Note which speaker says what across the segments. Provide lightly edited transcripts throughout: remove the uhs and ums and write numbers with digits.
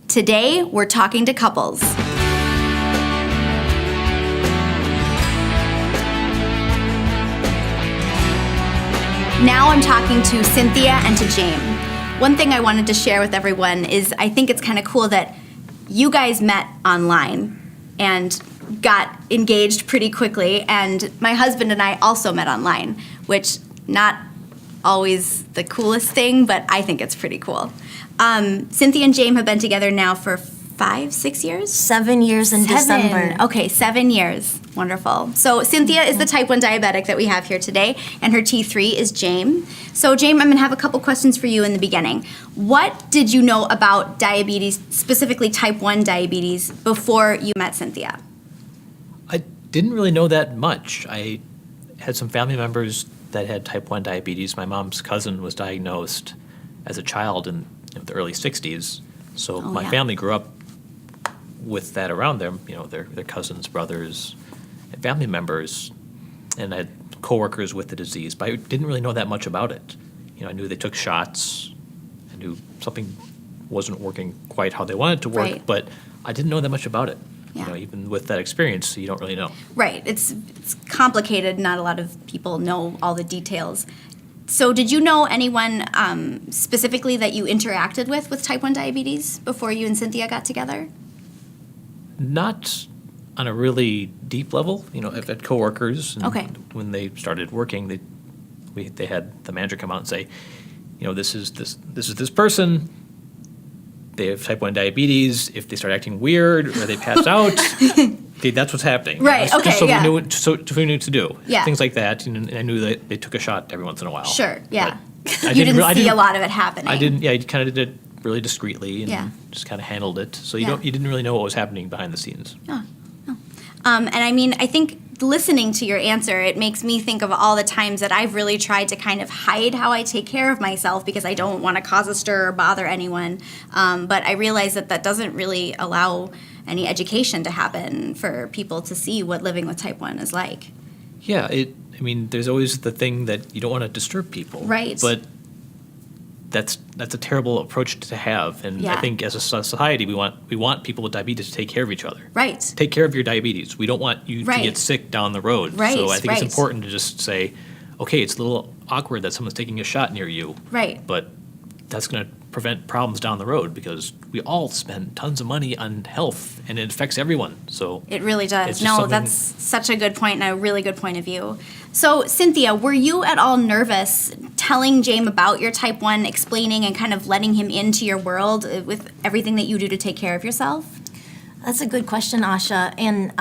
Speaker 1: Today, we're talking to couples. Now I'm talking to Cynthia and to James. One thing I wanted to share with everyone is I think it's kind of cool that you guys met online and got engaged pretty quickly, and my husband and I also met online, which not always the coolest thing, but I think it's pretty cool. Cynthia and James have been together now for 5-6 years?
Speaker 2: 7 years in December.
Speaker 1: Okay, 7 years. Wonderful. So Cynthia is the type 1 diabetic that we have here today, and her T3 is James. So James, I'm going to have a couple questions for you in the beginning. What did you know about diabetes, specifically type 1 diabetes, before you met Cynthia?
Speaker 3: I didn't really know that much. I had some family members that had type 1 diabetes. My mom's cousin was diagnosed as a child in the early 60s. So my family grew up with that around them, their cousins, brothers, and family members, and I had coworkers with the disease, but I didn't really know that much about it. I knew they took shots, I knew something wasn't working quite how they wanted it to work,
Speaker 1: Right.
Speaker 3: but I didn't know that much about it.
Speaker 1: Yeah.
Speaker 3: Even with that experience, you don't really know.
Speaker 1: Right. It's complicated. Not a lot of people know all the details. So did you know anyone specifically that you interacted with type 1 diabetes before you and Cynthia got together?
Speaker 3: Not on a really deep level. I've had coworkers. And
Speaker 1: Okay.
Speaker 3: When they started working, they had the manager come out and say, this is this person. They have type 1 diabetes. If they start acting weird or they pass out, that's what's happening.
Speaker 1: Right, okay,
Speaker 3: So
Speaker 1: yeah.
Speaker 3: we knew what to do.
Speaker 1: Yeah.
Speaker 3: Things like that. And I knew that they took a shot every once in a while.
Speaker 1: Sure, yeah.
Speaker 3: But
Speaker 1: You didn't see a lot of it happening.
Speaker 3: I didn't. Yeah, I kind of did it really discreetly and
Speaker 1: Yeah.
Speaker 3: just kind of handled it. So
Speaker 1: Yeah.
Speaker 3: you didn't really know what was happening behind the scenes.
Speaker 1: And I mean, I think listening to your answer, it makes me think of all the times that I've really tried to kind of hide how I take care of myself because I don't want to cause a stir or bother anyone. But I realize that doesn't really allow any education to happen for people to see what living with type 1 is like.
Speaker 3: Yeah, there's always the thing that you don't want to disturb people.
Speaker 1: Right.
Speaker 3: But that's a terrible approach to have, and
Speaker 1: Yeah.
Speaker 3: I think as a society we want people with diabetes to take care of each other.
Speaker 1: Right.
Speaker 3: Take care of your diabetes. We don't want you
Speaker 1: Right.
Speaker 3: to get sick down the road.
Speaker 1: Right,
Speaker 3: So I think
Speaker 1: right.
Speaker 3: it's important to just say, okay, it's a little awkward that someone's taking a shot near you.
Speaker 1: Right.
Speaker 3: But that's going to prevent problems down the road because we all spend tons of money on health and it affects everyone. So
Speaker 1: It really does.
Speaker 3: It's just
Speaker 1: No,
Speaker 3: something-
Speaker 1: that's such a good point and a really good point of view. So, Cynthia, were you at all nervous telling James about your type 1, explaining and kind of letting him into your world with everything that you do to take care of yourself?
Speaker 2: That's a good question, Asha. And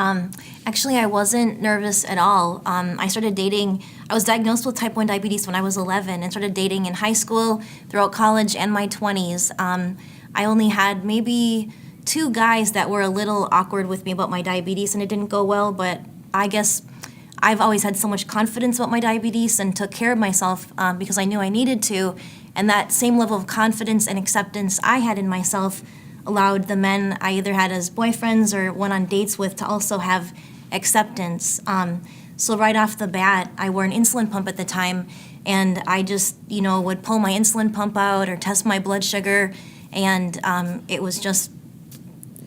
Speaker 2: actually, I wasn't nervous at all. I started dating. I was diagnosed with type 1 diabetes when I was 11 and started dating in high school, throughout college, and my 20s. I only had maybe 2 guys that were a little awkward with me about my diabetes, and it didn't go well, but I guess I've always had so much confidence about my diabetes and took care of myself because I knew I needed to. And that same level of confidence and acceptance I had in myself allowed the men I either had as boyfriends or went on dates with to also have acceptance. So right off the bat, I wore an insulin pump at the time, and I just, would pull my insulin pump out or test my blood sugar, and it was just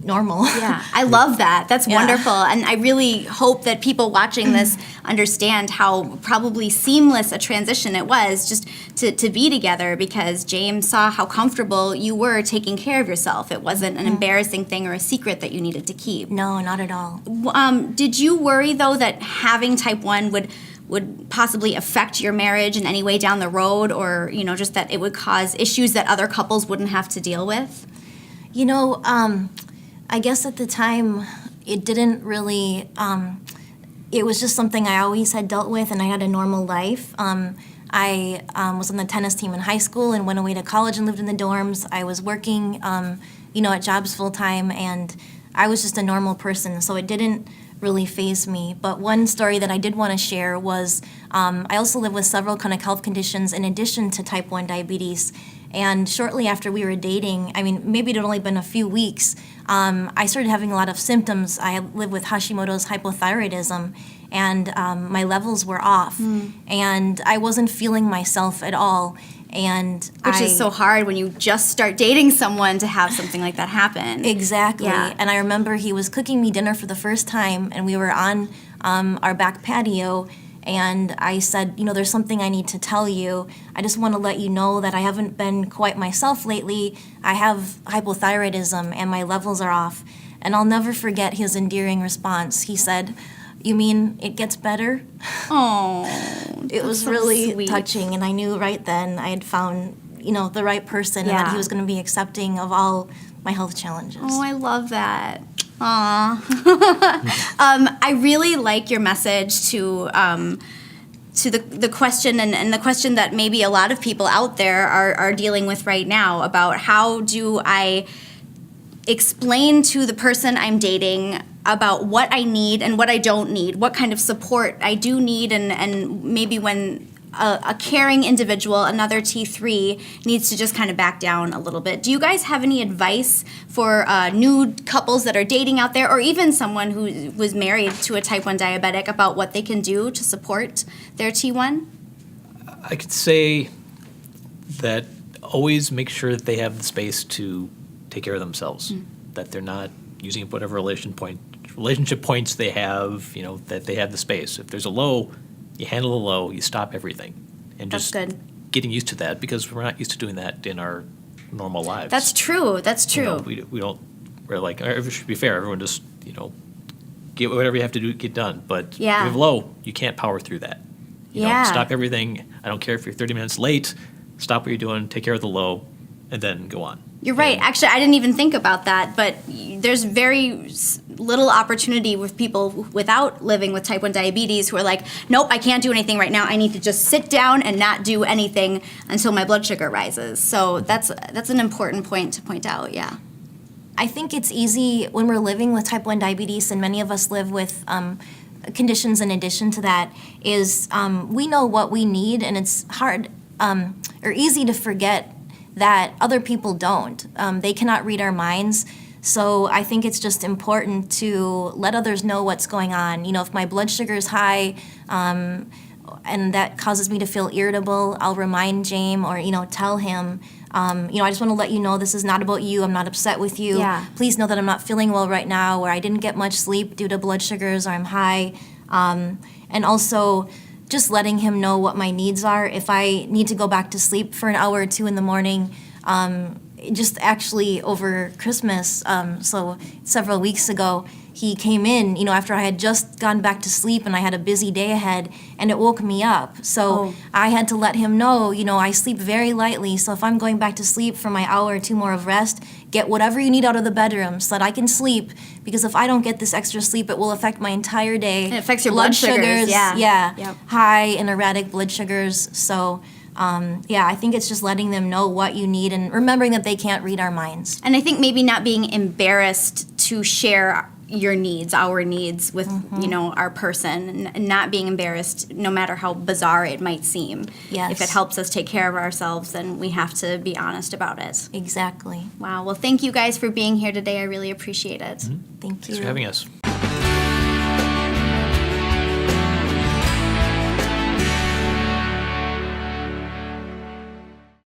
Speaker 2: normal.
Speaker 1: Yeah, I love that. That's
Speaker 2: Yeah.
Speaker 1: wonderful. And I really hope that people watching this understand how probably seamless a transition it was just to be together because James saw how comfortable you were taking care of yourself. It wasn't an embarrassing thing or a secret that you needed to keep.
Speaker 2: No, not at all.
Speaker 1: Did you worry, though, that having type 1 would possibly affect your marriage in any way down the road or, just that it would cause issues that other couples wouldn't have to deal with?
Speaker 2: I guess at the time, it didn't really, it was just something I always had dealt with, and I had a normal life. I was on the tennis team in high school and went away to college and lived in the dorms. I was working, at jobs full time, and I was just a normal person, so it didn't really faze me. But one story that I did want to share was I also live with several kind of health conditions in addition to type 1 diabetes. And shortly after we were dating, maybe it had only been a few weeks, I started having a lot of symptoms. I live with Hashimoto's hypothyroidism, and my levels were off. And I wasn't feeling myself at all. And
Speaker 1: Which is so hard when you just start dating someone to have something like that happen.
Speaker 2: Exactly.
Speaker 1: Yeah.
Speaker 2: And I remember he was cooking me dinner for the first time, and we were on our back patio, and I said, there's something I need to tell you. I just want to let you know that I haven't been quite myself lately. I have hypothyroidism, and my levels are off. And I'll never forget his endearing response. He said, "You mean it gets better?"
Speaker 1: Oh,
Speaker 2: It was
Speaker 1: so
Speaker 2: really
Speaker 1: sweet.
Speaker 2: touching, and I knew right then I had found, the right person, and that
Speaker 1: Yeah.
Speaker 2: he was going to be accepting of all my health challenges.
Speaker 1: Oh, I love that. Aw. I really like your message to the question and the question that maybe a lot of people out there are dealing with right now about how do I explain to the person I'm dating about what I need and what I don't need, what kind of support I do need, and maybe when a caring individual, another T3, needs to just kind of back down a little bit. Do you guys have any advice for new couples that are dating out there, or even someone who was married to a type 1 diabetic, about what they can do to support their T1?
Speaker 3: I could say that always make sure that they have the space to take care of themselves, that they're not using whatever relationship points they have, that they have the space. If there's a low, you handle the low, you stop everything. And
Speaker 1: That's
Speaker 3: just
Speaker 1: good.
Speaker 3: getting used to that, because we're not used to doing that in our normal lives.
Speaker 1: That's true. That's true.
Speaker 3: We're like, it should be fair. Everyone just, get whatever you have to do, get done. But
Speaker 1: Yeah.
Speaker 3: if you have low, you can't power through that.
Speaker 1: Yeah.
Speaker 3: Stop everything. I don't care if you're 30 minutes late. Stop what you're doing, take care of the low, and then go on.
Speaker 1: You're right.
Speaker 3: And-
Speaker 1: Actually, I didn't even think about that, but there's very little opportunity with people without living with type 1 diabetes who are like, nope, I can't do anything right now. I need to just sit down and not do anything until my blood sugar rises. So that's an important point to point out, yeah.
Speaker 2: I think it's easy when we're living with type 1 diabetes, and many of us live with conditions in addition to that, is we know what we need, and it's hard or easy to forget that other people don't. They cannot read our minds. So I think it's just important to let others know what's going on. If my blood sugar is high and that causes me to feel irritable, I'll remind James or, tell him, I just want to let you know this is not about you. I'm not upset with you.
Speaker 1: Yeah.
Speaker 2: Please know that I'm not feeling well right now, or I didn't get much sleep due to blood sugars, or I'm high. And also just letting him know what my needs are. If I need to go back to sleep for an hour or two in the morning, just actually over Christmas, so several weeks ago, he came in, after I had just gone back to sleep and I had a busy day ahead, and it woke me up. So I had to let him know, I sleep very lightly, so if I'm going back to sleep for my hour or two more of rest, get whatever you need out of the bedroom so that I can sleep, because if I don't get this extra sleep, it will affect my entire day.
Speaker 1: It affects your blood sugars, yeah. Yep.
Speaker 2: High and erratic blood sugars. So I think it's just letting them know what you need and remembering that they can't read our minds.
Speaker 1: And I think maybe not being embarrassed to share your needs, our needs with, our person, and not being embarrassed no matter how bizarre it might seem.
Speaker 2: Yes.
Speaker 1: If it helps us take care of ourselves, then we have to be honest about it.
Speaker 2: Exactly.
Speaker 1: Wow. Well, thank you guys for being here today. I really appreciate it.
Speaker 2: Thank you.
Speaker 3: Thanks for having us.